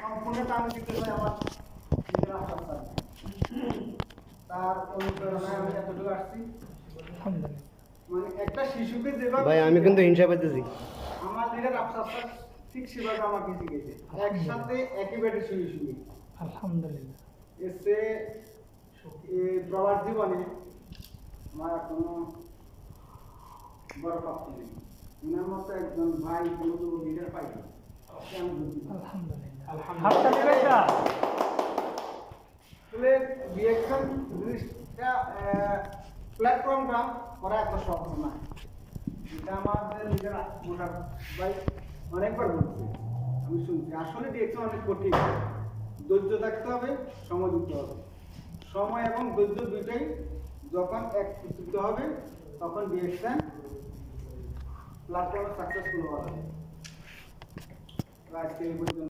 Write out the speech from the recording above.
সম্পূর্ণটা আমি দিতে চাই আমার নিজের আশা তার অনুপ্রেরণায় আমি এতটুকু আসছি। মানে একটা শিশুকে যেভাবে ভাই আমি কিন্তু হিংসা পেতেছি। আমার লিডার আফসার ঠিক সেভাবে আমাকে শিখেছে, একসাথে একই বেডে শুয়ে শুয়ে। আলহামদুলিল্লাহ। এসে প্রবাস জীবনে আমার কোনো বড় প্রাপ্তি নেই। ওনার মতো একজন ভাই বন্ধু লিডার পাইনি। আলহামদুলিল্লাহ। আসলে রিঅ্যাকশন জিনিসটা প্ল্যাটফর্মটা করা এত সহজ না। এটা আমাদের লিডার মোটা ভাই অনেকবার বলছে, আমি শুনছি। আসলে রিঅ্যাকশন অনেক কঠিন, ধৈর্য থাকতে হবে, সময় দিতে হবে। সময় এবং ধৈর্য দুইটাই যখন একত্রিত হবে তখন রিঅ্যাকশন প্ল্যাটফর্মে সাকসেসফুল হবে। আজকে এই পর্যন্ত।